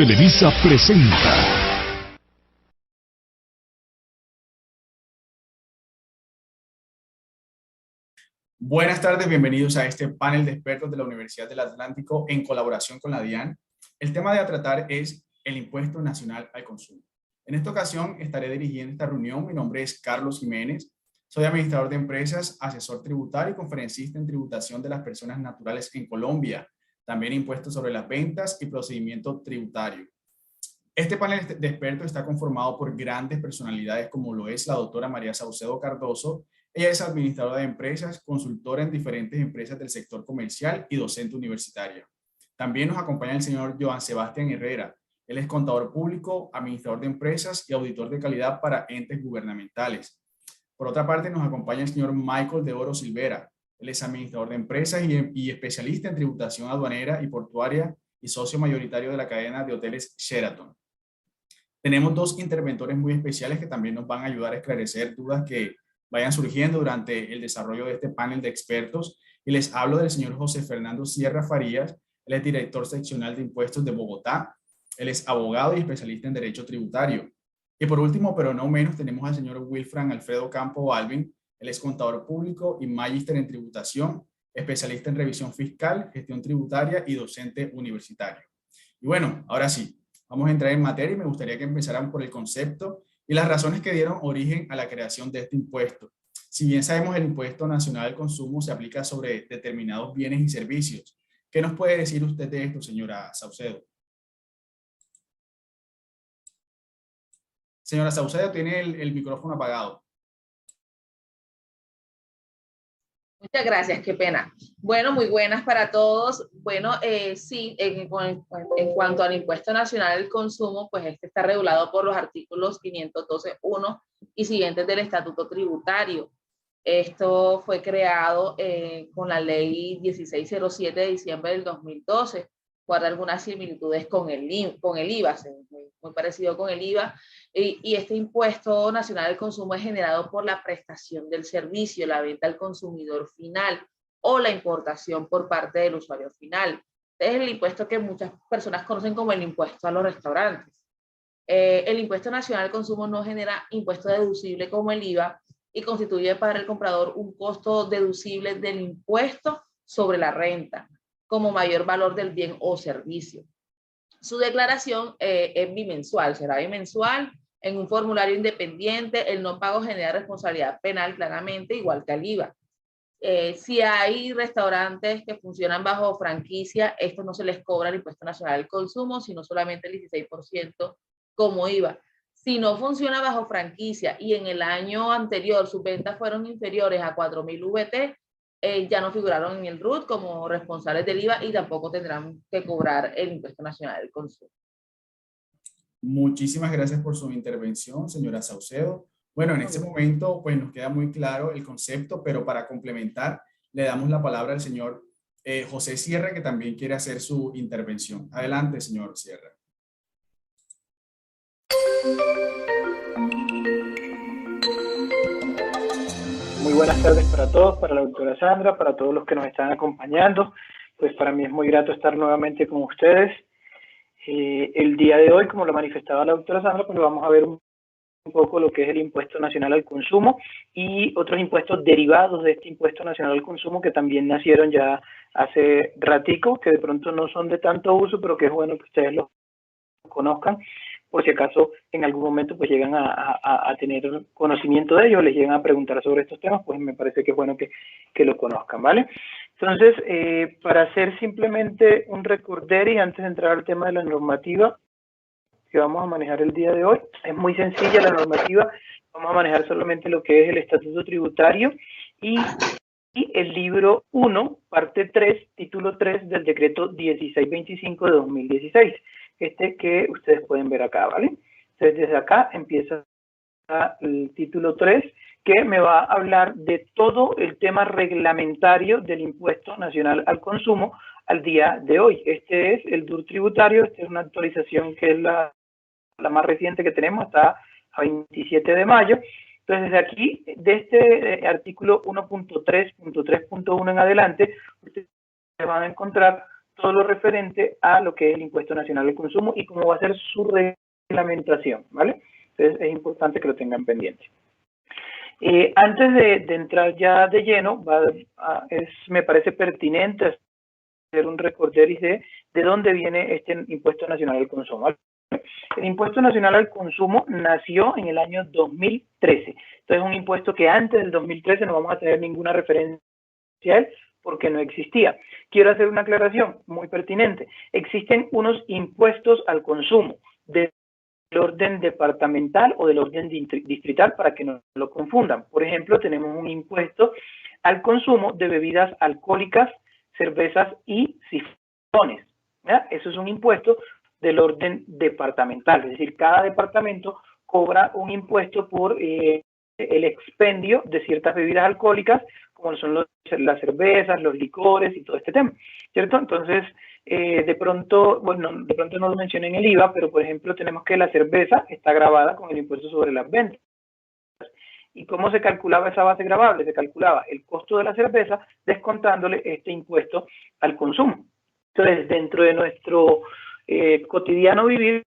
Televisa presenta. Buenas tardes, bienvenidos a este panel de expertos de la Universidad del Atlántico en colaboración con la DIAN. El tema a tratar es el Impuesto Nacional al Consumo. En esta ocasión estaré dirigiendo esta reunión. Mi nombre es Carlos Jiménez. Soy administrador de empresas, asesor tributario y conferencista en tributación de las personas naturales en Colombia. También impuestos sobre las ventas y procedimiento tributario. Este panel de expertos está conformado por grandes personalidades como lo es la doctora María Saucedo Cardoso. Ella es administradora de empresas, consultora en diferentes empresas del sector comercial y docente universitaria. También nos acompaña el señor Joan Sebastián Herrera. Él es contador público, administrador de empresas y auditor de calidad para entes gubernamentales. Por otra parte, nos acompaña el señor Michael de Oro Silvera. Él es administrador de empresas y especialista en tributación aduanera y portuaria y socio mayoritario de la cadena de hoteles Sheraton. Tenemos dos interventores muy especiales que también nos van a ayudar a esclarecer dudas que vayan surgiendo durante el desarrollo de este panel de expertos. Y les hablo del señor José Fernando Sierra Farías. Él es director seccional de impuestos de Bogotá. Él es abogado y especialista en derecho tributario. Y por último, pero no menos, tenemos al señor Wilfran Alfredo Campo Balvin. Él es contador público y magíster en tributación, especialista en revisión fiscal, gestión tributaria y docente universitario. Y bueno, ahora sí, vamos a entrar en materia y me gustaría que empezaran por el concepto y las razones que dieron origen a la creación de este impuesto. Si bien sabemos el impuesto nacional al consumo se aplica sobre determinados bienes y servicios. ¿Qué nos puede decir usted de esto, señora Saucedo? Señora Saucedo, tiene el micrófono apagado. Muchas gracias, qué pena. Bueno, muy buenas para todos. Bueno, sí, en cuanto al impuesto nacional al consumo, pues este está regulado por los artículos 512.1 y siguientes del Estatuto Tributario. Esto fue creado con la ley 1607 de diciembre del 2012. Guarda algunas similitudes con el IVA, muy parecido con el IVA. Y este impuesto nacional al consumo es generado por la prestación del servicio, la venta al consumidor final o la importación por parte del usuario final. Este es el impuesto que muchas personas conocen como el impuesto a los restaurantes. El impuesto nacional al consumo no genera impuesto deducible como el IVA y constituye para el comprador un costo deducible del impuesto sobre la renta como mayor valor del bien o servicio. Su declaración es bimensual, será bimensual en un formulario independiente. El no pago genera responsabilidad penal claramente, igual que al IVA. Si hay restaurantes que funcionan bajo franquicia, esto no se les cobra el impuesto nacional al consumo, sino solamente el 16% como IVA. Si no funciona bajo franquicia y en el año anterior sus ventas fueron inferiores a 4.000 VT, ya no figuraron en el RUT como responsables del IVA y tampoco tendrán que cobrar el impuesto nacional al consumo. Muchísimas gracias por su intervención, señora Saucedo. Bueno, en este momento pues nos queda muy claro el concepto, pero para complementar le damos la palabra al señor José Sierra, que también quiere hacer su intervención. Adelante, señor Sierra. Muy buenas tardes para todos, para la doctora Sandra, para todos los que nos están acompañando. Pues para mí es muy grato estar nuevamente con ustedes. El día de hoy, como lo manifestaba la doctora Sandra, pues vamos a ver un poco lo que es el impuesto nacional al consumo y otros impuestos derivados de este impuesto nacional al consumo que también nacieron ya hace ratico, que de pronto no son de tanto uso, pero que es bueno que ustedes los conozcan, por si acaso en algún momento pues llegan a tener conocimiento de ellos, les llegan a preguntar sobre estos temas, pues me parece que es bueno que lo conozcan, ¿vale? Entonces, para hacer simplemente un recorderis antes de entrar al tema de la normativa que vamos a manejar el día de hoy, es muy sencilla la normativa, vamos a manejar solamente lo que es el Estatuto Tributario y el libro 1, parte 3, título 3 del decreto 1625 de 2016, que ustedes pueden ver acá, ¿vale? Entonces desde acá empieza el título 3, que me va a hablar de todo el tema reglamentario del impuesto nacional al consumo al día de hoy. Este es el DUR tributario, esta es una actualización que es la más reciente que tenemos, hasta a 27 de mayo. Entonces, desde aquí, de este artículo 1.3.3.1 en adelante, ustedes van a encontrar todo lo referente a lo que es el impuesto nacional al consumo y cómo va a ser su reglamentación, ¿vale? Entonces es importante que lo tengan pendiente. Antes de entrar ya de lleno, me parece pertinente hacer un recorderis de dónde viene este impuesto nacional al consumo. El impuesto nacional al consumo nació en el año 2013. Entonces es un impuesto que antes del 2013 no vamos a tener ninguna referencia a él porque no existía. Quiero hacer una aclaración muy pertinente. Existen unos impuestos al consumo del orden departamental o del orden distrital para que no lo confundan. Por ejemplo, tenemos un impuesto al consumo de bebidas alcohólicas, cervezas y sifones. ¿Ya? Eso es un impuesto del orden departamental, es decir, cada departamento cobra un impuesto por el expendio de ciertas bebidas alcohólicas, como son las cervezas, los licores y todo este tema, ¿cierto? Entonces, de pronto no lo mencioné en el IVA, pero por ejemplo tenemos que la cerveza está gravada con el impuesto sobre las ventas. ¿Y cómo se calculaba esa base gravable? Se calculaba el costo de la cerveza descontándole este impuesto al consumo. Entonces, dentro de nuestro cotidiano vivir,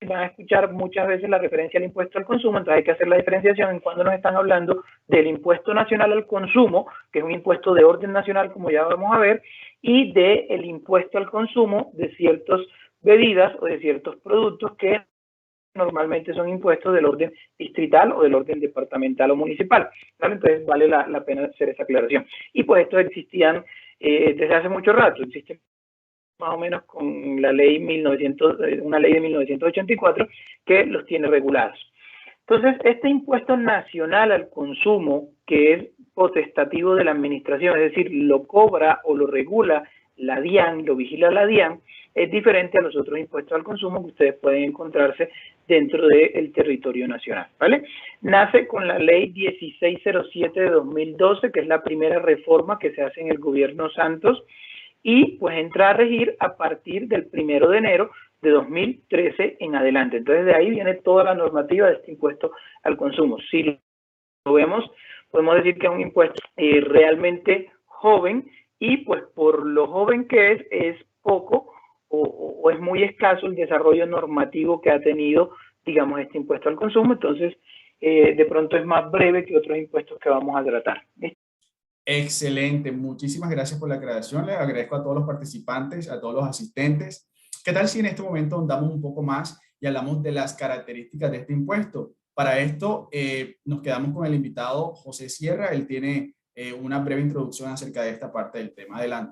van a escuchar muchas veces la referencia al impuesto al consumo, entonces hay que hacer la diferenciación en cuando nos están hablando del impuesto nacional al consumo, que es un impuesto de orden nacional, como ya vamos a ver, y del impuesto al consumo de ciertas bebidas o de ciertos productos que normalmente son impuestos del orden distrital o del orden departamental o municipal, ¿vale? Entonces vale la pena hacer esa aclaración. Y pues estos existían desde hace mucho rato, existen más o menos con la ley una ley de 1984 que los tiene regulados. Entonces, este impuesto nacional al consumo, que es potestativo de la administración, es decir, lo cobra o lo regula la DIAN, lo vigila la DIAN, es diferente a los otros impuestos al consumo que ustedes pueden encontrarse dentro del territorio nacional, ¿vale? Nace con la ley 1607 de 2012, que es la primera reforma que se hace en el gobierno Santos, y pues entra a regir a partir del 1 de enero de 2013 en adelante. Entonces de ahí viene toda la normativa de este impuesto al consumo. Si lo vemos, podemos decir que es un impuesto realmente joven y pues por lo joven que es poco o es muy escaso el desarrollo normativo que ha tenido, digamos, este impuesto al consumo. Entonces de pronto es más breve que otros impuestos que vamos a tratar. Excelente, muchísimas gracias por la aclaración. Les agradezco a todos los participantes, a todos los asistentes. ¿Qué tal si en este momento ahondamos un poco más y hablamos de las características de este impuesto? Para esto nos quedamos con el invitado José Sierra. Él tiene una breve introducción acerca de esta parte del tema. Adelante.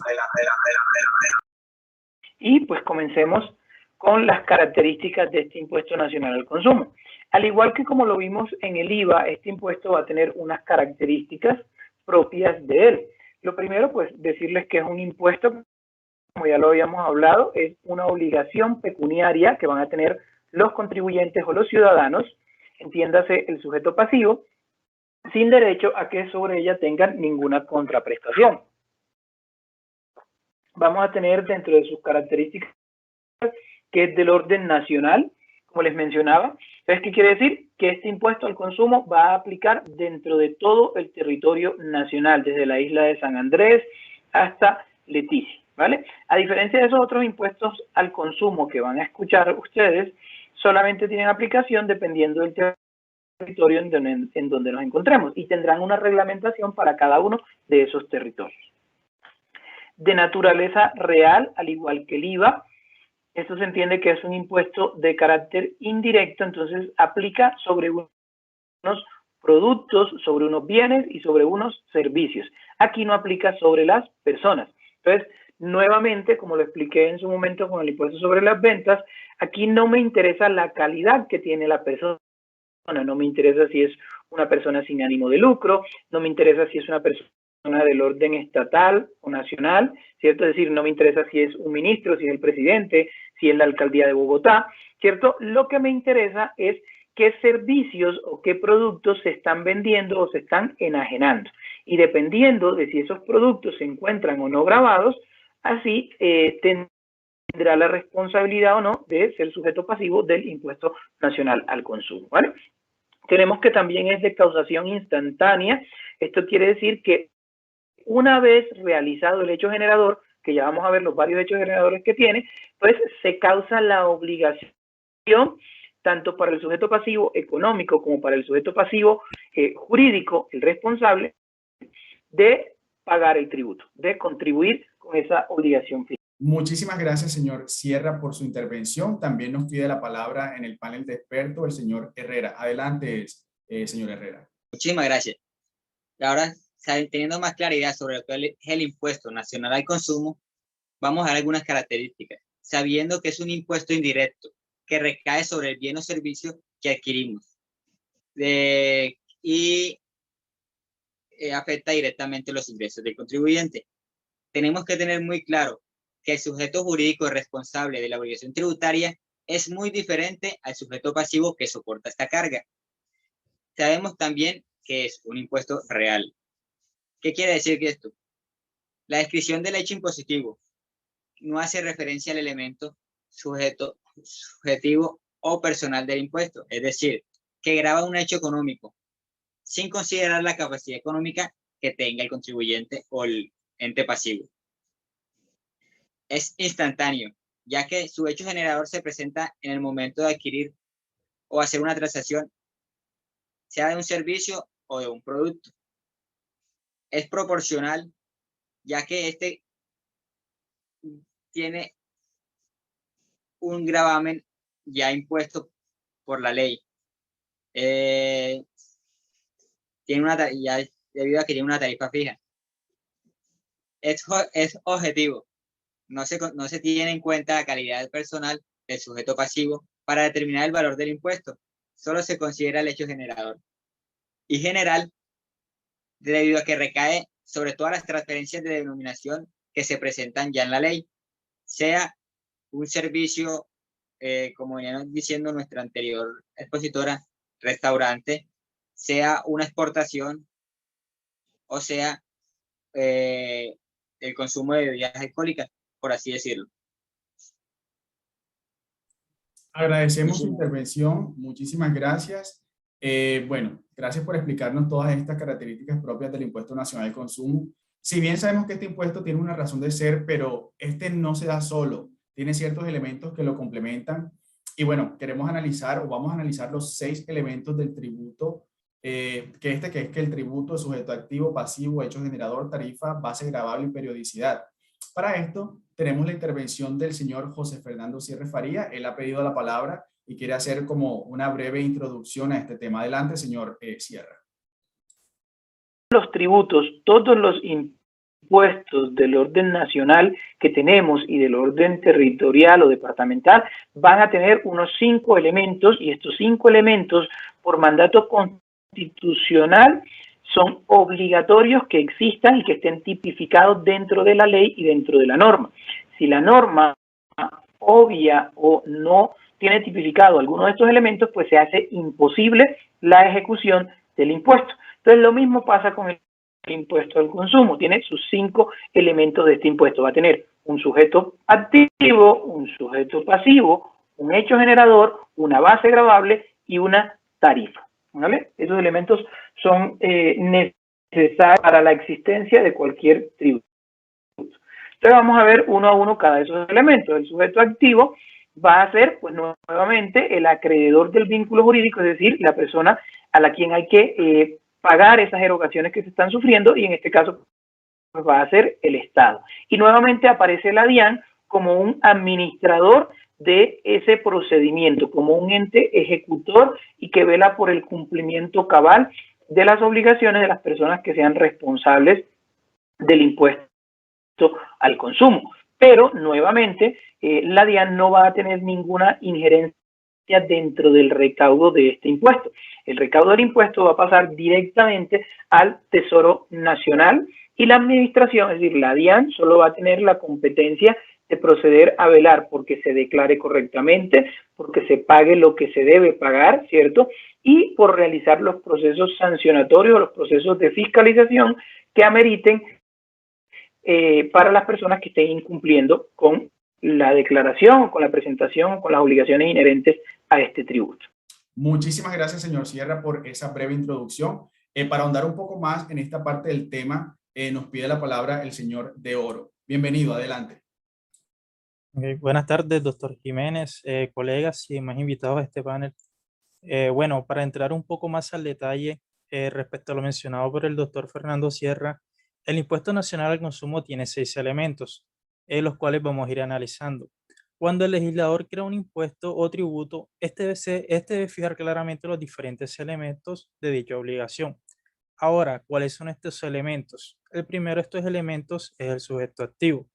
Y pues comencemos con las características de este impuesto nacional al consumo. Al igual que como lo vimos en el IVA, este impuesto va a tener unas características propias de él. Lo primero, pues, decirles que es un impuesto, como ya lo habíamos hablado, es una obligación pecuniaria que van a tener los contribuyentes o los ciudadanos, entiéndase el sujeto pasivo, sin derecho a que sobre ella tengan ninguna contraprestación. Vamos a tener dentro de sus características que es del orden nacional, como les mencionaba. Entonces, ¿qué quiere decir? Que este impuesto al consumo va a aplicar dentro de todo el territorio nacional, desde la isla de San Andrés hasta Leticia, ¿vale? A diferencia de esos otros impuestos al consumo que van a escuchar ustedes, solamente tienen aplicación dependiendo del territorio en donde nos encontremos y tendrán una reglamentación para cada uno de esos territorios. De naturaleza real, al igual que el IVA, esto se entiende que es un impuesto de carácter indirecto, entonces aplica sobre unos productos, sobre unos bienes y sobre unos servicios. Aquí no aplica sobre las personas. Entonces, nuevamente, como lo expliqué en su momento con el impuesto sobre las ventas, aquí no me interesa la calidad que tiene la persona, no me interesa si es una persona sin ánimo de lucro, no me interesa si es una persona del orden estatal o nacional, ¿cierto? Es decir, no me interesa si es un ministro, si es el presidente, si es la alcaldía de Bogotá, ¿cierto? Lo que me interesa es qué servicios o qué productos se están vendiendo o se están enajenando. Y dependiendo de si esos productos se encuentran o no grabados, así tendrá la responsabilidad o no de ser sujeto pasivo del impuesto nacional al consumo, ¿vale? Tenemos que también es de causación instantánea. Esto quiere decir que una vez realizado el hecho generador, que ya vamos a ver los varios hechos generadores que tiene, pues se causa la obligación tanto para el sujeto pasivo económico como para el sujeto pasivo jurídico, el responsable, de pagar el tributo, de contribuir con esa obligación fiscal. Muchísimas gracias, señor Sierra, por su intervención. También nos pide la palabra en el panel de expertos el señor Herrera. Adelante, señor Herrera. Muchísimas gracias. Ahora, teniendo más claridad sobre lo que es el impuesto nacional al consumo, vamos a dar algunas características, sabiendo que es un impuesto indirecto que recae sobre el bien o servicio que adquirimos y afecta directamente los ingresos del contribuyente. Tenemos que tener muy claro que el sujeto jurídico responsable de la obligación tributaria es muy diferente al sujeto pasivo que soporta esta carga. Sabemos también que es un impuesto real. ¿Qué quiere decir esto? La descripción del hecho impositivo no hace referencia al elemento subjetivo o personal del impuesto, es decir, que grava un hecho económico sin considerar la capacidad económica que tenga el contribuyente o el ente pasivo. Es instantáneo, ya que su hecho generador se presenta en el momento de adquirir o hacer una transacción, sea de un servicio o de un producto. Es proporcional, ya que este tiene un gravamen ya impuesto por la ley. Ya debido a que tiene una tarifa fija. Es objetivo. No se tiene en cuenta la calidad del personal del sujeto pasivo para determinar el valor del impuesto. Solo se considera el hecho generador. Y general, debido a que recae sobre todas las transferencias de denominación que se presentan ya en la ley, sea un servicio, como venía diciendo nuestra anterior expositora, restaurante, sea una exportación, o sea el consumo de bebidas alcohólicas, por así decirlo. Agradecemos su intervención, muchísimas gracias. Bueno, gracias por explicarnos todas estas características propias del Impuesto Nacional al Consumo. Si bien sabemos que este impuesto tiene una razón de ser, pero este no se da solo, tiene ciertos elementos que lo complementan. Y bueno, queremos analizar o vamos a analizar los 6 elementos del tributo, que es que el tributo, sujeto activo, pasivo, hecho generador, tarifa, base gravable y periodicidad. Para esto tenemos la intervención del señor José Fernando Sierra Faría. Él ha pedido la palabra y quiere hacer como una breve introducción a este tema. Adelante, señor Sierra. Los tributos, todos los impuestos del orden nacional que tenemos y del orden territorial o departamental van a tener unos 5 elementos, y estos 5 elementos por mandato constitucional son obligatorios que existan y que estén tipificados dentro de la ley y dentro de la norma. Si la norma obvia o no tiene tipificado alguno de estos elementos, pues se hace imposible la ejecución del impuesto. Entonces lo mismo pasa con el impuesto al consumo. Tiene sus 5 elementos de este impuesto. Va a tener un sujeto activo, un sujeto pasivo, un hecho generador, una base gravable y una tarifa. ¿Vale? Esos elementos son necesarios para la existencia de cualquier tributo. Entonces vamos a ver uno a uno cada de esos elementos. El sujeto activo va a ser, pues nuevamente, el acreedor del vínculo jurídico, es decir, la persona a la quien hay que pagar esas erogaciones que se están sufriendo, y en este caso pues va a ser el Estado. Y nuevamente aparece la DIAN como un administrador de ese procedimiento, como un ente ejecutor y que vela por el cumplimiento cabal de las obligaciones de las personas que sean responsables del impuesto al consumo. Pero, nuevamente, la DIAN no va a tener ninguna injerencia dentro del recaudo de este impuesto. El recaudo del impuesto va a pasar directamente al Tesoro Nacional, y la administración, es decir, la DIAN, solo va a tener la competencia de proceder a velar porque se declare correctamente, porque se pague lo que se debe pagar, ¿cierto? Y por realizar los procesos sancionatorios, los procesos de fiscalización que ameriten para las personas que estén incumpliendo con la declaración, con la presentación, con las obligaciones inherentes a este tributo. Muchísimas gracias, señor Sierra, por esa breve introducción. Para ahondar un poco más en esta parte del tema, nos pide la palabra el señor De Oro. Bienvenido, adelante. Buenas tardes, doctor Jiménez, colegas y demás invitados a este panel. Bueno, para entrar un poco más al detalle respecto a lo mencionado por el doctor Fernando Sierra, el impuesto nacional al consumo tiene 6 elementos, los cuales vamos a ir analizando. Cuando el legislador crea un impuesto o tributo, este debe fijar claramente los diferentes elementos de dicha obligación. Ahora, ¿cuáles son estos elementos? El primero de estos elementos es el sujeto activo,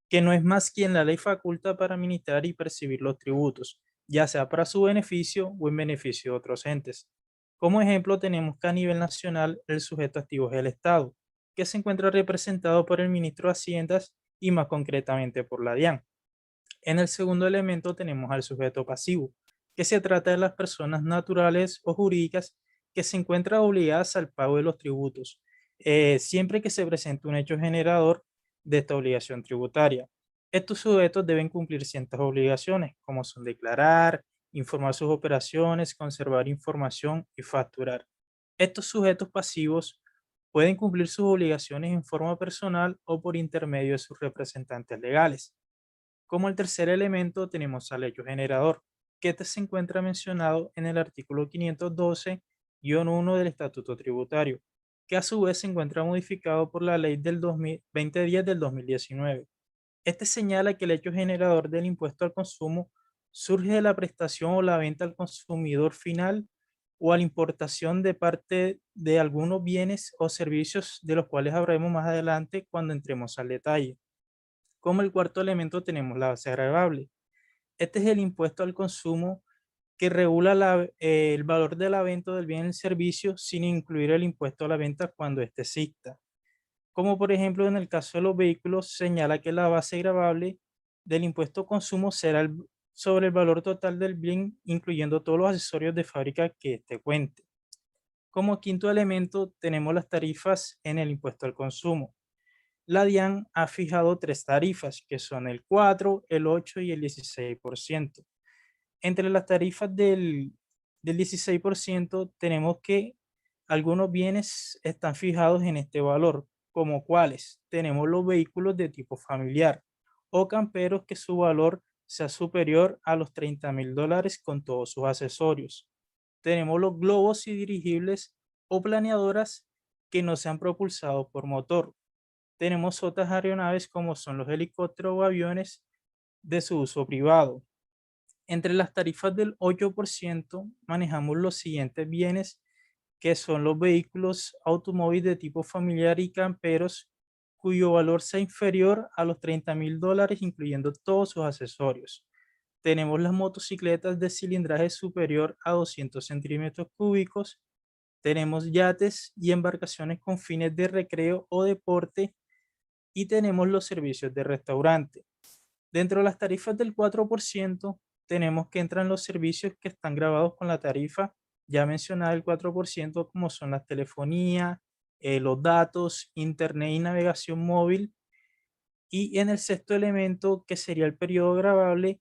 que no es más quien la ley faculta para administrar y percibir los tributos, ya sea para su beneficio o en beneficio de otros entes. Como ejemplo, tenemos que a nivel nacional el sujeto activo es el Estado, que se encuentra representado por el ministro de Hacienda y más concretamente por la DIAN. En el segundo elemento tenemos al sujeto pasivo, que se trata de las personas naturales o jurídicas que se encuentran obligadas al pago de los tributos, siempre que se presente un hecho generador de esta obligación tributaria. Estos sujetos deben cumplir ciertas obligaciones, como son declarar, informar sus operaciones, conservar información y facturar. Estos sujetos pasivos pueden cumplir sus obligaciones en forma personal o por intermedio de sus representantes legales. Como el tercer elemento tenemos al hecho generador, que este se encuentra mencionado en el artículo 512-1 del Estatuto Tributario, que a su vez se encuentra modificado por la ley del 2010 del 2019. Este señala que el hecho generador del impuesto al consumo surge de la prestación o la venta al consumidor final o a la importación de parte de algunos bienes o servicios de los cuales hablaremos más adelante cuando entremos al detalle. Como el cuarto elemento tenemos la base gravable. Este es el impuesto al consumo que regula el valor de la venta del bien y el servicio sin incluir el impuesto a la venta cuando éste exista. Como por ejemplo en el caso de los vehículos, señala que la base gravable del impuesto al consumo será sobre el valor total del bien, incluyendo todos los accesorios de fábrica que éste cuente. Como quinto elemento tenemos las tarifas en el impuesto al consumo. La DIAN ha fijado 3 tarifas, que son el 4, el 8 y el 16%. Entre las tarifas del 16% tenemos que algunos bienes están fijados en este valor, como cuáles. Tenemos los vehículos de tipo familiar o camperos que su valor sea superior a los $30,000 con todos sus accesorios. Tenemos los globos y dirigibles o planeadoras que no sean propulsados por motor. Tenemos otras aeronaves como son los helicópteros o aviones de su uso privado. Entre las tarifas del 8% manejamos los siguientes bienes, que son los vehículos automóviles de tipo familiar y camperos cuyo valor sea inferior a los $30,000, incluyendo todos sus accesorios. Tenemos las motocicletas de cilindraje superior a 200 centímetros cúbicos. Tenemos yates y embarcaciones con fines de recreo o deporte. Y tenemos los servicios de restaurante. Dentro de las tarifas del 4%, tenemos que entran los servicios que están grabados con la tarifa ya mencionada el 4%, como son la telefonía, los datos, internet y navegación móvil. Y en el sexto elemento, que sería el periodo gravable,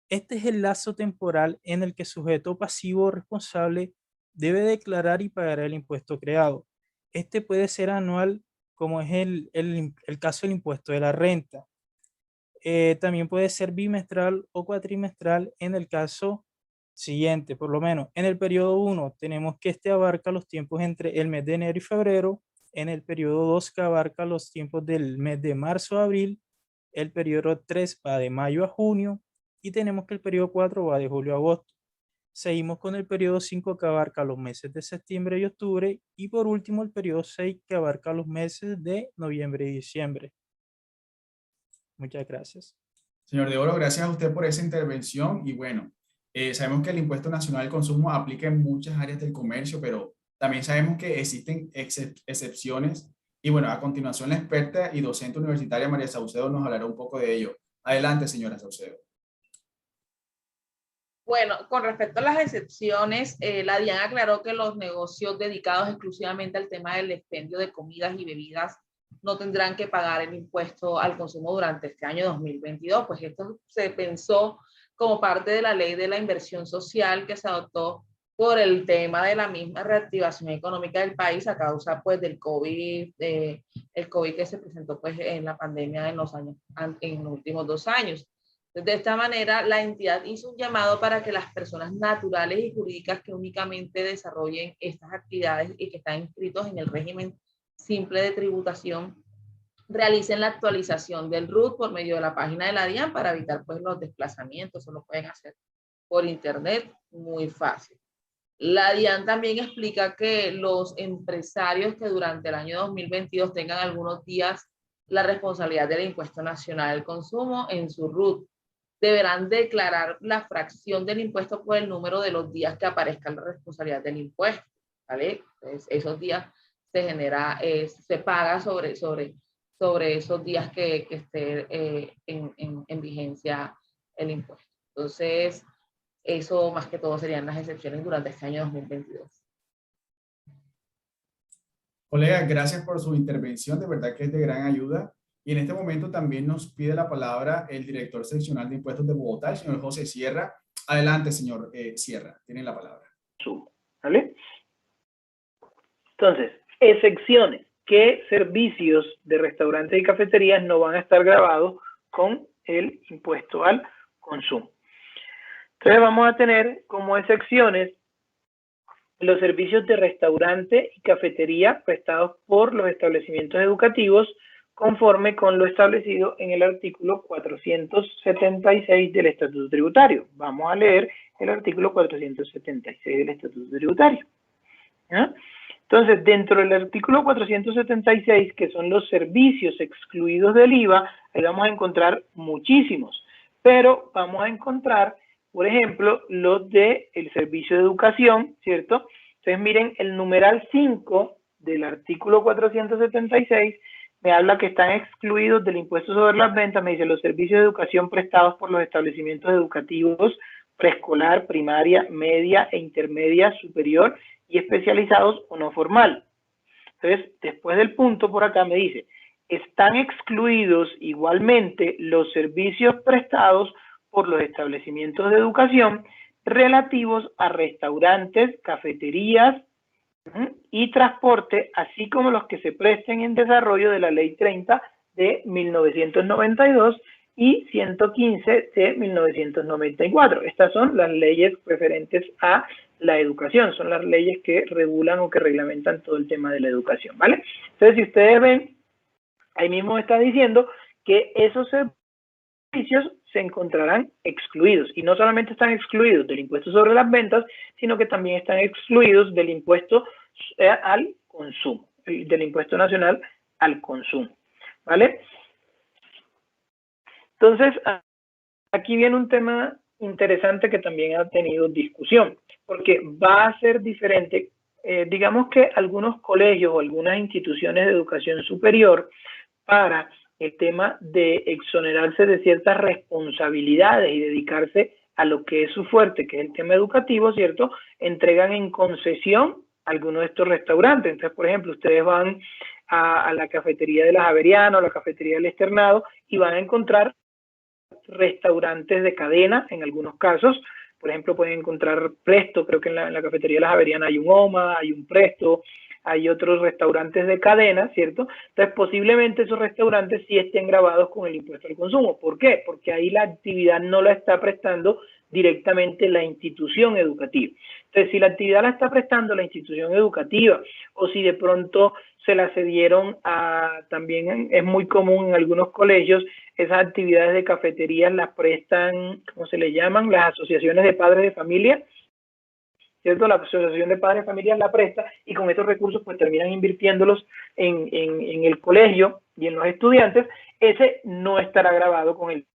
este es el lazo temporal en el que el sujeto pasivo responsable debe declarar y pagar el impuesto creado. Este puede ser anual, como es el caso del impuesto de la renta. También puede ser bimestral o cuatrimestral en el caso siguiente, por lo menos. En el periodo 1 tenemos que este abarca los tiempos entre el mes de enero y febrero. En el periodo 2 que abarca los tiempos del mes de marzo a abril. El periodo 3 va de mayo a junio. Y tenemos que el periodo 4 va de julio a agosto. Seguimos con el periodo 5 que abarca los meses de septiembre y octubre. Y por último el periodo 6 que abarca los meses de noviembre y diciembre. Muchas gracias. Señor De Oro, gracias a usted por esa intervención. Y bueno, sabemos que el impuesto nacional al consumo aplica en muchas áreas del comercio, pero también sabemos que existen excepciones. Y bueno, a continuación la experta y docente universitaria María Saucedo nos hablará un poco de ello. Adelante, señora Saucedo. Bueno, con respecto a las excepciones, la DIAN aclaró que los negocios dedicados exclusivamente al tema del expendio de comidas y bebidas no tendrán que pagar el impuesto al consumo durante este año 2022, pues esto se pensó como parte de la ley de la inversión social que se adoptó por el tema de la misma reactivación económica del país a causa pues del COVID, el COVID que se presentó pues en la pandemia en los últimos 2 años. Entonces, de esta manera, la entidad hizo un llamado para que las personas naturales y jurídicas que únicamente desarrollen estas actividades y que están inscritos en el régimen simple de tributación realicen la actualización del RUT por medio de la página de la DIAN para evitar pues los desplazamientos. Eso lo pueden hacer por internet, muy fácil. La DIAN también explica que los empresarios que durante el año 2022 tengan algunos días la responsabilidad del Impuesto Nacional al Consumo en su RUT deberán declarar la fracción del impuesto por el número de los días que aparezca la responsabilidad del impuesto, ¿vale? Entonces, esos días se genera, se paga sobre esos días que esté en vigencia el impuesto. Entonces, eso más que todo serían las excepciones durante este año 2022. Colega, gracias por su intervención, de verdad que es de gran ayuda. Y en este momento también nos pide la palabra el director seccional de impuestos de Bogotá, el señor José Sierra. Adelante, señor Sierra, tiene la palabra. ¿Vale? Entonces, excepciones. ¿Qué servicios de restaurantes y cafeterías no van a estar grabados con el impuesto al consumo? Entonces vamos a tener como excepciones los servicios de restaurante y cafetería prestados por los establecimientos educativos conforme con lo establecido en el artículo 476 del Estatuto Tributario. Vamos a leer el artículo 476 del Estatuto Tributario. ¿Ah? Entonces, dentro del artículo 476, que son los servicios excluidos del IVA, ahí vamos a encontrar muchísimos, pero vamos a encontrar, por ejemplo, los del servicio de educación, ¿cierto? Entonces, miren, el numeral 5 del artículo 476 me habla que están excluidos del impuesto sobre las ventas, me dice los servicios de educación prestados por los establecimientos educativos preescolar, primaria, media e intermedia, superior y especializados o no formal. Entonces, después del punto por acá me dice, están excluidos igualmente los servicios prestados por los establecimientos de educación relativos a restaurantes, cafeterías y transporte, así como los que se presten en desarrollo de la Ley 30 de 1992 y 115 de 1994. Estas son las leyes referentes a la educación, son las leyes que regulan o que reglamentan todo el tema de la educación, ¿vale? Entonces, si ustedes ven, ahí mismo está diciendo que esos servicios se encontrarán excluidos, y no solamente están excluidos del impuesto sobre las ventas, sino que también están excluidos del impuesto al consumo, del impuesto nacional al consumo, ¿vale? Entonces, aquí viene un tema interesante que también ha tenido discusión, porque va a ser diferente. Digamos que algunos colegios o algunas instituciones de educación superior, para el tema de exonerarse de ciertas responsabilidades y dedicarse a lo que es su fuerte, que es el tema educativo, ¿cierto? Entregan en concesión algunos de estos restaurantes. Entonces, por ejemplo, ustedes van a la cafetería de la Javeriana o la cafetería del Externado y van a encontrar restaurantes de cadena en algunos casos. Por ejemplo, pueden encontrar Presto, creo que en la cafetería de la Javeriana hay un OMA, hay un Presto, hay otros restaurantes de cadena, ¿cierto? Entonces, posiblemente esos restaurantes sí estén grabados con el impuesto al consumo. ¿Por qué? Porque ahí la actividad no la está prestando directamente la institución educativa. Entonces, si la actividad la está prestando la institución educativa, o si de pronto se la cedieron a, también es muy común en algunos colegios, esas actividades de cafetería las prestan, ¿cómo se le llaman? Las asociaciones de padres de familia, ¿cierto? La asociación de padres de familia la presta y con esos recursos pues terminan invirtiéndolos en el colegio y en los estudiantes. Ese no estará grabado con el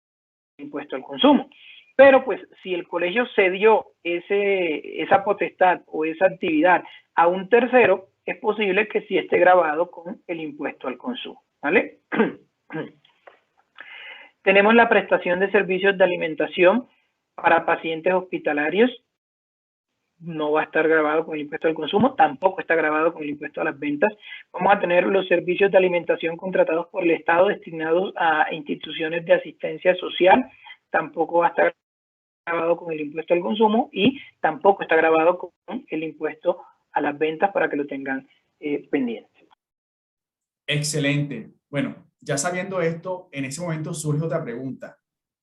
impuesto al consumo. Pero pues si el colegio cedió esa potestad o esa actividad a un tercero, es posible que sí esté grabado con el impuesto al consumo, ¿vale? Tenemos la prestación de servicios de alimentación para pacientes hospitalarios. No va a estar grabado con el impuesto al consumo, tampoco está grabado con el impuesto a las ventas. Vamos a tener los servicios de alimentación contratados por el Estado destinados a instituciones de asistencia social, tampoco va a estar gravado con el impuesto al consumo y tampoco está gravado con el impuesto a las ventas, para que lo tengan pendiente. Excelente. Bueno, ya sabiendo esto, en ese momento surge otra pregunta.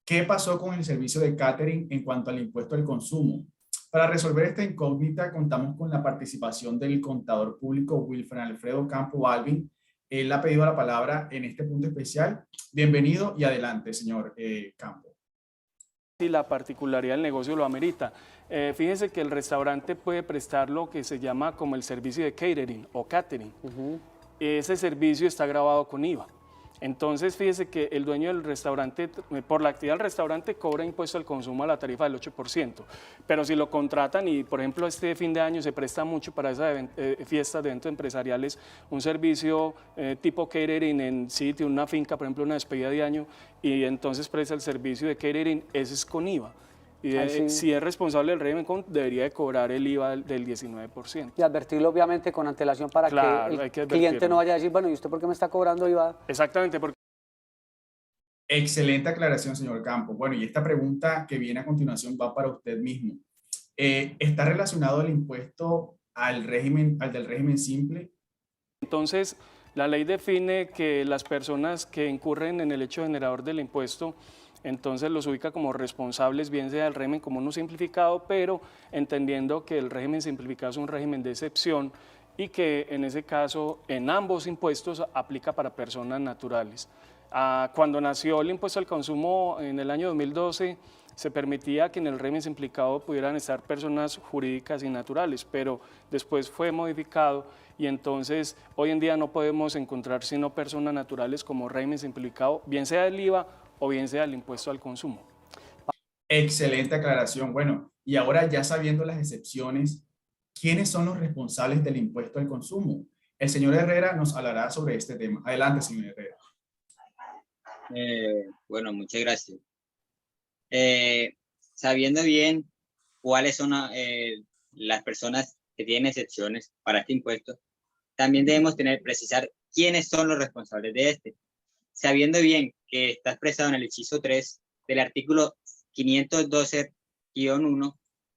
¿Qué pasó con el servicio de catering en cuanto al impuesto al consumo? Para resolver esta incógnita, contamos con la participación del contador público Wilfred Alfredo Campo Balvin. Él ha pedido la palabra en este punto especial. Bienvenido y adelante, señor Campo. Si la particularidad del negocio lo amerita. Fíjense que el restaurante puede prestar lo que se llama como el servicio de catering o catering. Ese servicio está grabado con IVA. Entonces, fíjese que el dueño del restaurante, por la actividad del restaurante, cobra impuesto al consumo a la tarifa del 8%. Pero si lo contratan y, por ejemplo, este fin de año se presta mucho para esas fiestas de eventos empresariales, un servicio tipo catering en sitio, una finca, por ejemplo, una despedida de año, y entonces presta el servicio de catering, ese es con IVA. Y si es responsable del régimen, debería de cobrar el IVA del 19%. Y advertirlo obviamente con antelación para que el cliente no vaya a decir, bueno, ¿y usted por qué me está cobrando IVA? Exactamente. Excelente aclaración, señor Campos. Bueno, y esta pregunta que viene a continuación va para usted mismo. ¿Está relacionado el impuesto al del régimen simple? Entonces, la ley define que las personas que incurren en el hecho generador del impuesto, entonces los ubica como responsables, bien sea del régimen común o simplificado, pero entendiendo que el régimen simplificado es un régimen de excepción y que en ese caso en ambos impuestos aplica para personas naturales. Cuando nació el impuesto al consumo en el año 2012, se permitía que en el régimen simplificado pudieran estar personas jurídicas y naturales, pero después fue modificado y entonces hoy en día no podemos encontrar sino personas naturales como régimen simplificado, bien sea el IVA o bien sea el impuesto al consumo. Excelente aclaración. Bueno, y ahora ya sabiendo las excepciones, ¿quiénes son los responsables del impuesto al consumo? El señor Herrera nos hablará sobre este tema. Adelante, señor Herrera. Bueno, muchas gracias. Sabiendo bien cuáles son las personas que tienen excepciones para este impuesto, también debemos precisar quiénes son los responsables de este. Sabiendo bien que está expresado en el inciso 3 del artículo 512-1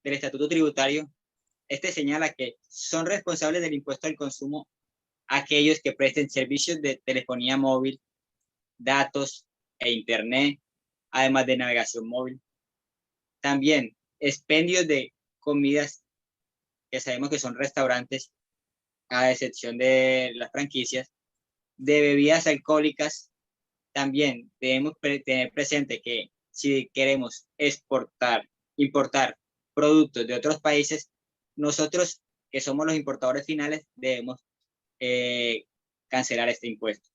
del Estatuto Tributario, este señala que son responsables del impuesto al consumo aquellos que presten servicios de telefonía móvil, datos e internet, además de navegación móvil. También expendios de comidas, que sabemos que son restaurantes, a excepción de las franquicias, de bebidas alcohólicas. También debemos tener presente que si queremos importar productos de otros países, nosotros que somos los importadores finales debemos cancelar este impuesto.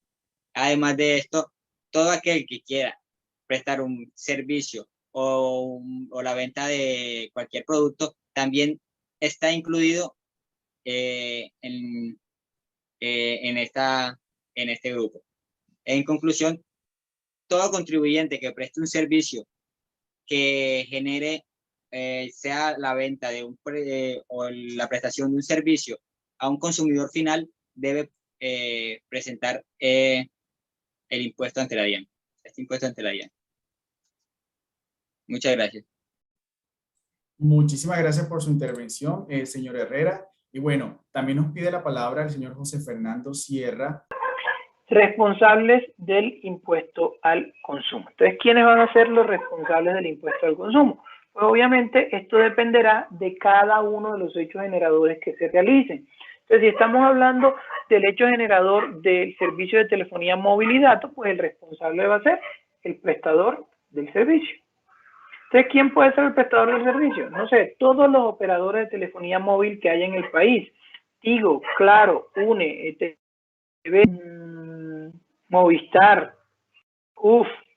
Además de esto, todo aquel que quiera prestar un servicio o la venta de cualquier producto también está incluido en este grupo. En conclusión, todo contribuyente que preste un servicio que genere, sea la venta de o la prestación de un servicio a un consumidor final, debe presentar el impuesto ante la DIAN. Este impuesto ante la DIAN. Muchas gracias. Muchísimas gracias por su intervención, señor Herrera. Y bueno, también nos pide la palabra el señor José Fernando Sierra. Responsables del impuesto al consumo. Entonces, ¿quiénes van a ser los responsables del impuesto al consumo? Pues obviamente esto dependerá de cada uno de los hechos generadores que se realicen. Entonces, si estamos hablando del hecho generador del servicio de telefonía móvil y datos, pues el responsable va a ser el prestador del servicio. Entonces, ¿quién puede ser el prestador del servicio? No sé, todos los operadores de telefonía móvil que hay en el país. Tigo, Claro, UNE, ETV, Movistar,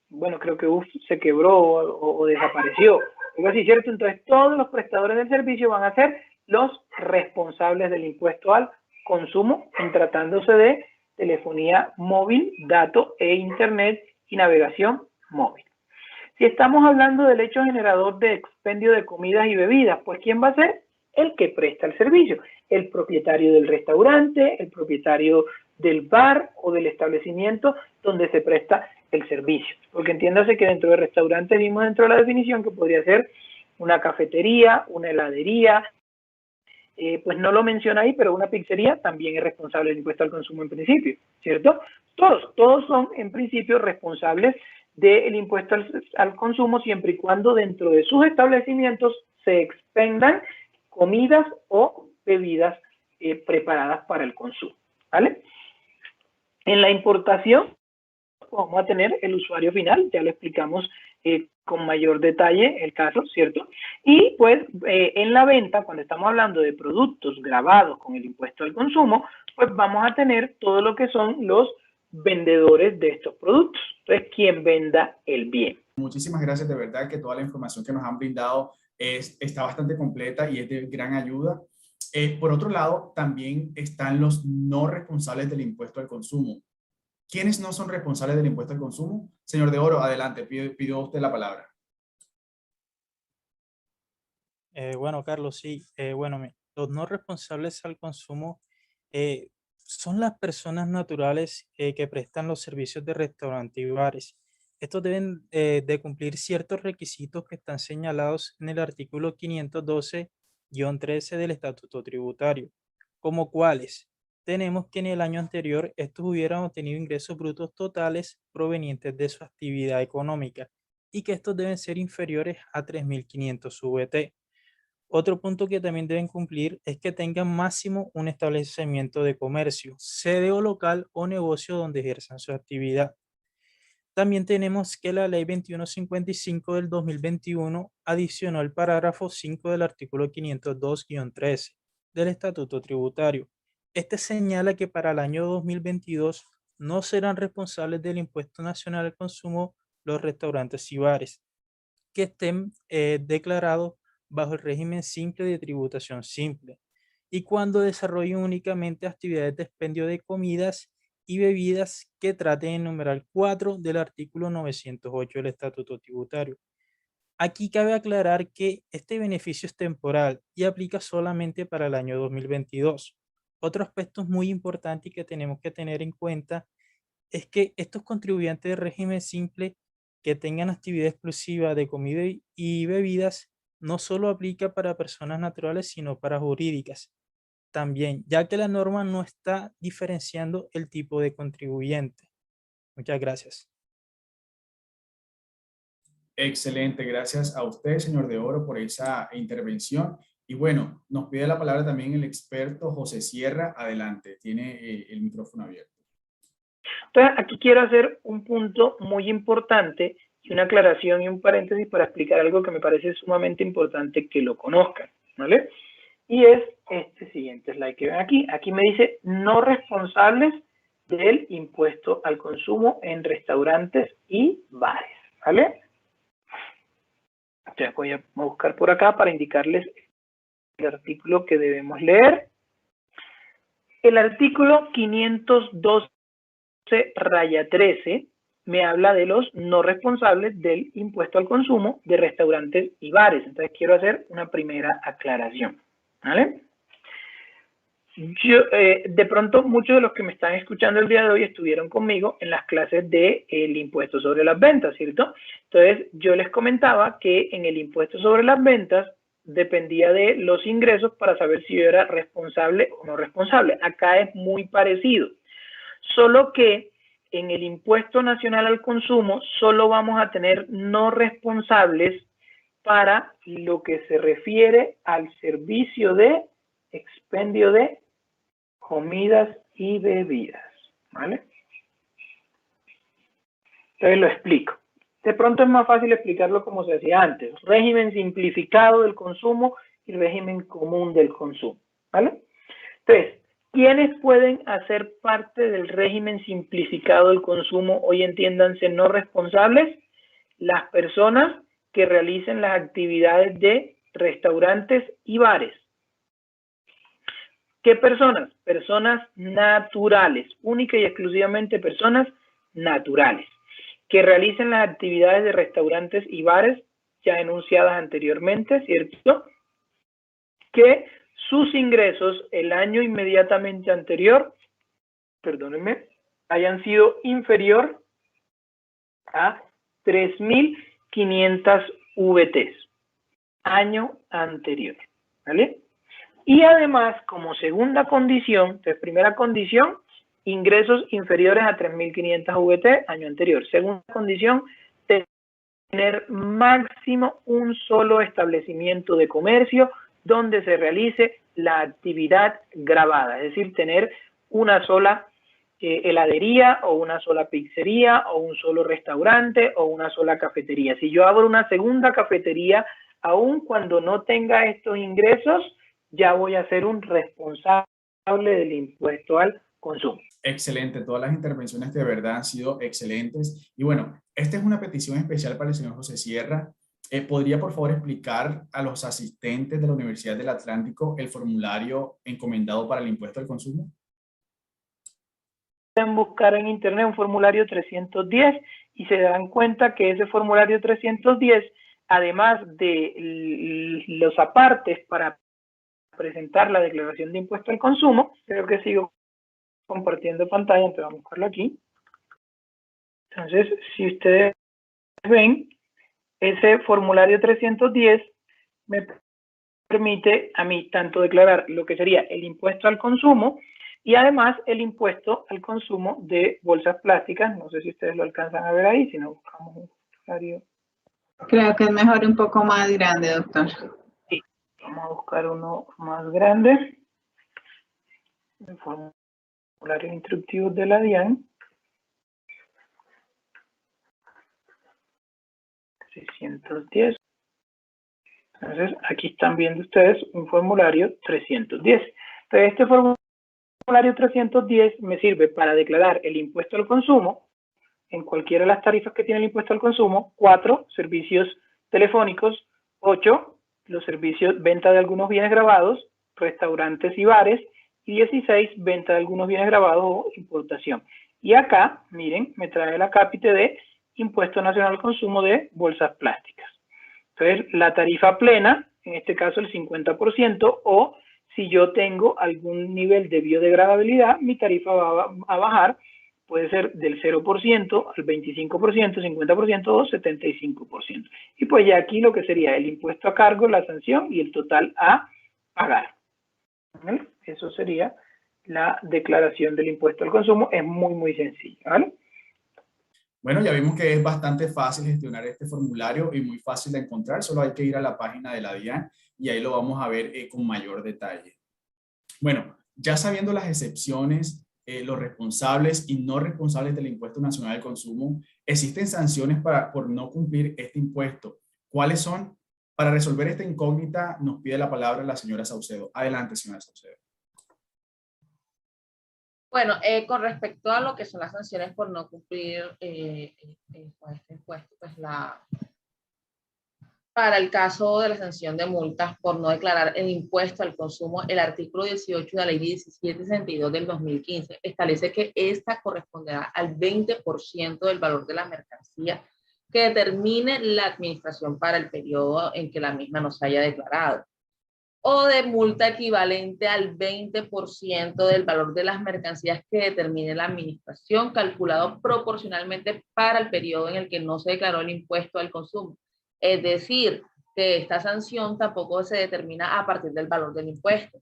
bueno, creo que se quebró o desapareció. Algo así, ¿cierto? Entonces, todos los prestadores del servicio van a ser los responsables del impuesto al consumo en tratándose de telefonía móvil, datos e internet y navegación móvil. Si estamos hablando del hecho generador de expendio de comidas y bebidas, pues ¿quién va a ser? El que presta el servicio, el propietario del restaurante, el propietario del bar o del establecimiento donde se presta el servicio. Porque entiéndase que dentro del restaurante vimos dentro de la definición que podría ser una cafetería, una heladería, pues no lo menciona ahí, pero una pizzería también es responsable del impuesto al consumo en principio, ¿cierto? Todos son en principio responsables del impuesto al consumo siempre y cuando dentro de sus establecimientos se expendan comidas o bebidas preparadas para el consumo, ¿vale? En la importación vamos a tener el usuario final, ya lo explicamos con mayor detalle el caso, ¿cierto? Y pues en la venta, cuando estamos hablando de productos grabados con el impuesto al consumo, pues vamos a tener todo lo que son los vendedores de estos productos. Entonces, quien venda el bien. Muchísimas gracias, de verdad que toda la información que nos han brindado está bastante completa y es de gran ayuda. Por otro lado, también están los no responsables del impuesto al consumo. ¿Quiénes no son responsables del impuesto al consumo? Señor de Oro, adelante, pidió usted la palabra. Bueno, Carlos, sí. Bueno, los no responsables al consumo son las personas naturales que prestan los servicios de restaurantes y bares. Estos deben de cumplir ciertos requisitos que están señalados en el artículo 512-13 del Estatuto Tributario, como cuáles. Tenemos que en el año anterior estos hubieran obtenido ingresos brutos totales provenientes de su actividad económica y que estos deben ser inferiores a 3.500 VT. Otro punto que también deben cumplir es que tengan máximo un establecimiento de comercio, sede o local o negocio donde ejerzan su actividad. También tenemos que la Ley 2155 del 2021 adicionó el parágrafo 5 del artículo 502-13 del Estatuto Tributario. Este señala que para el año 2022 no serán responsables del impuesto nacional al consumo los restaurantes y bares que estén declarados bajo el régimen simple de tributación simple y cuando desarrollen únicamente actividades de expendio de comidas y bebidas que traten el numeral 4 del artículo 908 del Estatuto Tributario. Aquí cabe aclarar que este beneficio es temporal y aplica solamente para el año 2022. Otro aspecto muy importante y que tenemos que tener en cuenta es que estos contribuyentes de régimen simple que tengan actividad exclusiva de comida y bebidas no solo aplica para personas naturales, sino para jurídicas también, ya que la norma no está diferenciando el tipo de contribuyente. Muchas gracias. Excelente, gracias a usted, señor de Oro, por esa intervención. Y bueno, nos pide la palabra también el experto José Sierra. Adelante, tiene el micrófono abierto. Entonces, aquí quiero hacer un punto muy importante y una aclaración y un paréntesis para explicar algo que me parece sumamente importante que lo conozcan, ¿vale? Y es este siguiente slide que ven aquí. Aquí me dice no responsables del impuesto al consumo en restaurantes y bares, ¿vale? Entonces voy a buscar por acá para indicarles el artículo que debemos leer. El artículo 512-13 me habla de los no responsables del impuesto al consumo de restaurantes y bares. Entonces quiero hacer una primera aclaración, ¿vale? De pronto muchos de los que me están escuchando el día de hoy estuvieron conmigo en las clases del impuesto sobre las ventas, ¿cierto? Entonces yo les comentaba que en el impuesto sobre las ventas dependía de los ingresos para saber si yo era responsable o no responsable. Acá es muy parecido, solo que en el impuesto nacional al consumo solo vamos a tener no responsables para lo que se refiere al servicio de expendio de comidas y bebidas, ¿vale? Entonces lo explico. De pronto es más fácil explicarlo como se hacía antes. Régimen simplificado del consumo y régimen común del consumo, ¿vale? Entonces, ¿quiénes pueden hacer parte del régimen simplificado del consumo? Hoy entiéndanse no responsables. Las personas que realicen las actividades de restaurantes y bares. ¿Qué personas? Personas naturales, única y exclusivamente personas naturales, que realicen las actividades de restaurantes y bares ya enunciadas anteriormente, ¿cierto? Que sus ingresos el año inmediatamente anterior, perdónenme, hayan sido inferior a 3.500 VTs. año anterior, ¿vale? Y además, como segunda condición, entonces primera condición, ingresos inferiores a 3.500 VT año anterior. Segunda condición, tener máximo un solo establecimiento de comercio donde se realice la actividad grabada, es decir, tener una sola heladería o una sola pizzería o un solo restaurante o una sola cafetería. Si yo abro una segunda cafetería, aun cuando no tenga estos ingresos, ya voy a ser un responsable del impuesto al consumo. Excelente, todas las intervenciones de verdad han sido excelentes. Y bueno, esta es una petición especial para el señor José Sierra. ¿Podría por favor explicar a los asistentes de la Universidad del Atlántico el formulario encomendado para el impuesto al consumo? Pueden buscar en internet un formulario 310 y se dan cuenta que ese formulario 310, además de los apartes para presentar la declaración de impuesto al consumo, creo que sigo compartiendo pantalla, entonces vamos a buscarlo aquí. Entonces, si ustedes ven, ese formulario 310 me permite a mí tanto declarar lo que sería el impuesto al consumo y además el impuesto al consumo de bolsas plásticas. No sé si ustedes lo alcanzan a ver ahí, si no buscamos un formulario. Creo que es mejor un poco más grande, doctor. Sí, vamos a buscar uno más grande. El formulario instructivo de la DIAN. 610. Entonces, aquí están viendo ustedes un formulario 310. Entonces, este formulario 310 me sirve para declarar el impuesto al consumo en cualquiera de las tarifas que tiene el impuesto al consumo, 4, servicios telefónicos, 8, los servicios, venta de algunos bienes grabados, restaurantes y bares, y 16, venta de algunos bienes grabados o importación. Y acá, miren, me trae la cápite de Impuesto Nacional al Consumo de bolsas plásticas. Entonces, la tarifa plena, en este caso el 50%, o si yo tengo algún nivel de biodegradabilidad, mi tarifa va a bajar, puede ser del 0% al 25%, 50% o 75%. Y pues ya aquí lo que sería el impuesto a cargo, la sanción y el total a pagar. ¿Vale? Eso sería la declaración del impuesto al consumo. Es muy, muy sencillo, ¿vale? Bueno, ya vimos que es bastante fácil gestionar este formulario y muy fácil de encontrar. Solo hay que ir a la página de la DIAN y ahí lo vamos a ver con mayor detalle. Bueno, ya sabiendo las excepciones, los responsables y no responsables del impuesto nacional al consumo, existen sanciones por no cumplir este impuesto. ¿Cuáles son? Para resolver esta incógnita nos pide la palabra la señora Saucedo. Adelante, señora Saucedo. Bueno, con respecto a lo que son las sanciones por no cumplir con este impuesto, pues para el caso de la sanción de multas por no declarar el impuesto al consumo, el artículo 18 de la ley 1762 del 2015 establece que esta corresponderá al 20% del valor de la mercancía que determine la administración para el periodo en que la misma no se haya declarado, o de multa equivalente al 20% del valor de las mercancías que determine la administración, calculado proporcionalmente para el periodo en el que no se declaró el impuesto al consumo. Es decir, que esta sanción tampoco se determina a partir del valor del impuesto.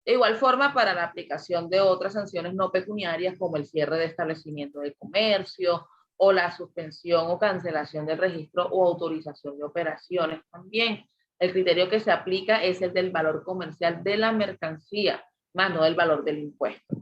De igual forma, para la aplicación de otras sanciones no pecuniarias, como el cierre de establecimiento de comercio o la suspensión o cancelación del registro o autorización de operaciones también. El criterio que se aplica es el del valor comercial de la mercancía, más no del valor del impuesto.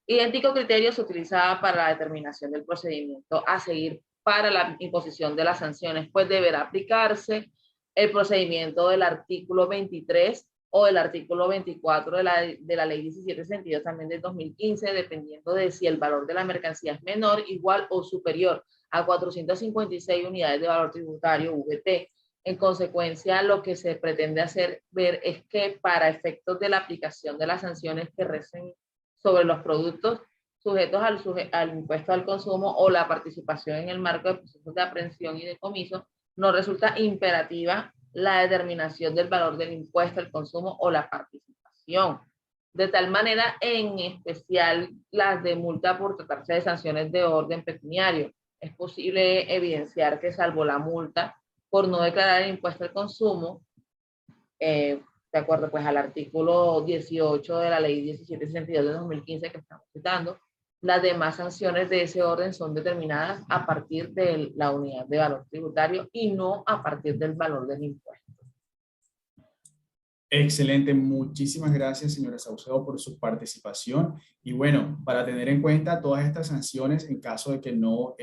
Idéntico criterio se utiliza para la determinación del procedimiento a seguir para la imposición de las sanciones, pues deberá aplicarse el procedimiento del artículo 23 o del artículo 24 de la ley 1762 también del 2015, dependiendo de si el valor de la mercancía es menor, igual o superior a 456 unidades de valor tributario VT. En consecuencia, lo que se pretende hacer ver es que para efectos de la aplicación de las sanciones que recen sobre los productos sujetos al impuesto al consumo o la participación en el marco de procesos de aprehensión y decomiso, no resulta imperativa la determinación del valor del impuesto al consumo o la participación. De tal manera, en especial las de multa por tratarse de sanciones de orden pecuniario, es posible evidenciar que salvo la multa por no declarar el impuesto al consumo, de acuerdo pues al artículo 18 de la ley 1762 de 2015 que estamos citando, las demás sanciones de ese orden son determinadas a partir de la unidad de valor tributario y no a partir del valor del impuesto. Excelente, muchísimas gracias, señora Saucedo, por su participación. Y bueno, para tener en cuenta todas estas sanciones en caso de que no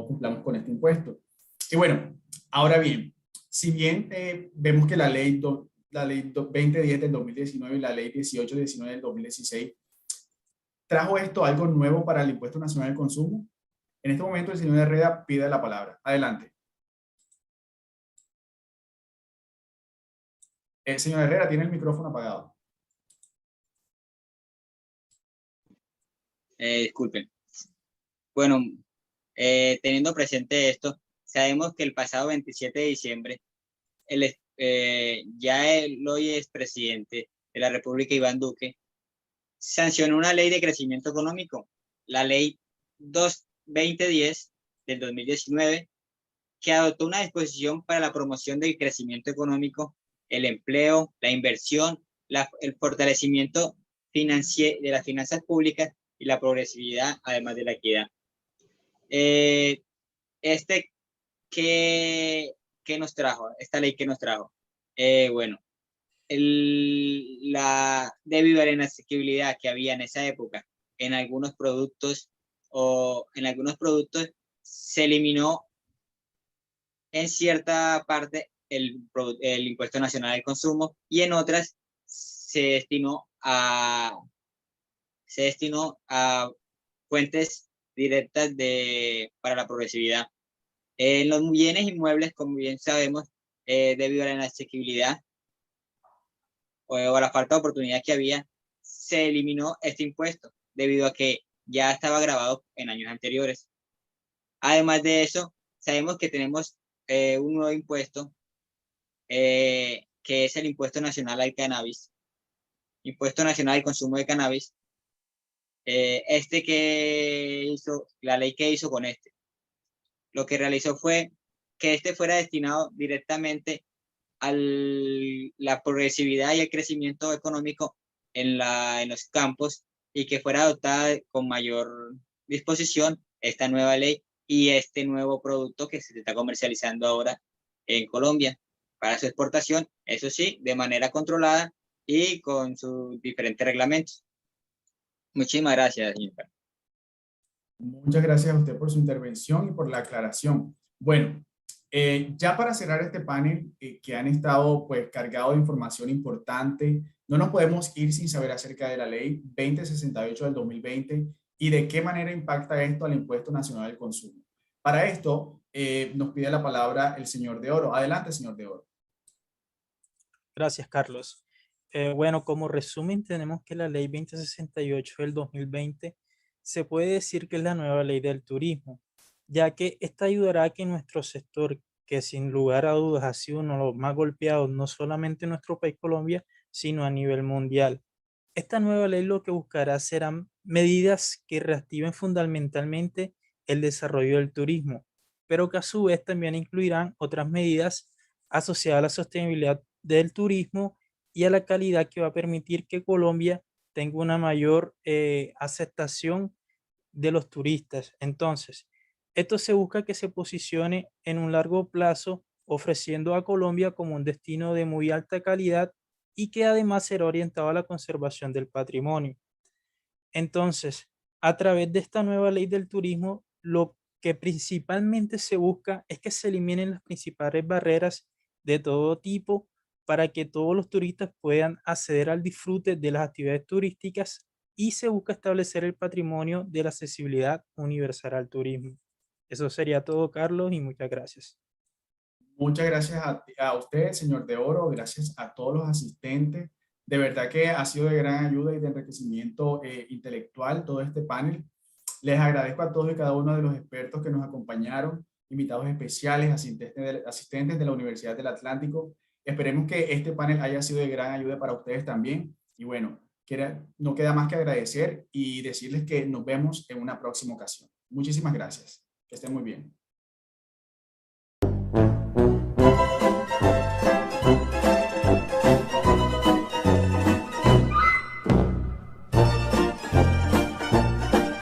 cumplamos con este impuesto. Y bueno, ahora bien, si bien vemos que la ley 2010 del 2019 y la ley 1819 del 2016 trajo esto algo nuevo para el Impuesto Nacional al Consumo, en este momento el señor Herrera pide la palabra. Adelante. Señor Herrera, tiene el micrófono apagado. Disculpen. Bueno, teniendo presente esto, sabemos que el pasado 27 de diciembre, ya el hoy expresidente de la República, Iván Duque, sancionó una ley de crecimiento económico, la ley 2010 del 2019, que adoptó una disposición para la promoción del crecimiento económico, el empleo, la inversión, el fortalecimiento financiero de las finanzas públicas y la progresividad, además de la equidad. ¿Qué nos trajo? Esta ley, ¿qué nos trajo? Bueno, debido a la inasequibilidad que había en esa época en algunos productos se eliminó en cierta parte el impuesto nacional al consumo y en otras se destinó a fuentes directas para la progresividad. En los bienes inmuebles, como bien sabemos, debido a la inasequibilidad o a la falta de oportunidad que había, se eliminó este impuesto debido a que ya estaba grabado en años anteriores. Además de eso, sabemos que tenemos un nuevo impuesto que es el impuesto nacional al cannabis, impuesto nacional al consumo de cannabis. La ley que hizo con lo que realizó fue que fuera destinado directamente a la progresividad y el crecimiento económico en los campos y que fuera adoptada con mayor disposición esta nueva ley y este nuevo producto que se está comercializando ahora en Colombia para su exportación, eso sí, de manera controlada y con sus diferentes reglamentos. Muchísimas gracias, señor. Muchas gracias a usted por su intervención y por la aclaración. Bueno, ya para cerrar este panel que han estado pues cargado de información importante, no nos podemos ir sin saber acerca de la ley 2068 del 2020 y de qué manera impacta esto al Impuesto Nacional al Consumo. Para esto nos pide la palabra el señor de Oro. Adelante, señor de Oro. Gracias, Carlos. Bueno, como resumen, tenemos que la ley 2068 del 2020 se puede decir que es la nueva ley del turismo, ya que esta ayudará a que nuestro sector, que sin lugar a dudas ha sido uno de los más golpeados, no solamente en nuestro país Colombia, sino a nivel mundial. Esta nueva ley lo que buscará serán medidas que reactiven fundamentalmente el desarrollo del turismo, pero que a su vez también incluirán otras medidas asociadas a la sostenibilidad del turismo y a la calidad que va a permitir que Colombia tenga una mayor aceptación de los turistas. Entonces, esto se busca que se posicione en un largo plazo, ofreciendo a Colombia como un destino de muy alta calidad y que además será orientado a la conservación del patrimonio. Entonces, a través de esta nueva ley del turismo, lo que principalmente se busca es que se eliminen las principales barreras de todo tipo para que todos los turistas puedan acceder al disfrute de las actividades turísticas y se busca establecer el patrimonio de la accesibilidad universal al turismo. Eso sería todo, Carlos, y muchas gracias. Muchas gracias a usted, señor de Oro, gracias a todos los asistentes. De verdad que ha sido de gran ayuda y de enriquecimiento intelectual todo este panel. Les agradezco a todos y cada uno de los expertos que nos acompañaron, invitados especiales, asistentes de la Universidad del Atlántico. Esperemos que este panel haya sido de gran ayuda para ustedes también. Y bueno, no queda más que agradecer y decirles que nos vemos en una próxima ocasión. Muchísimas gracias. Que estén muy bien.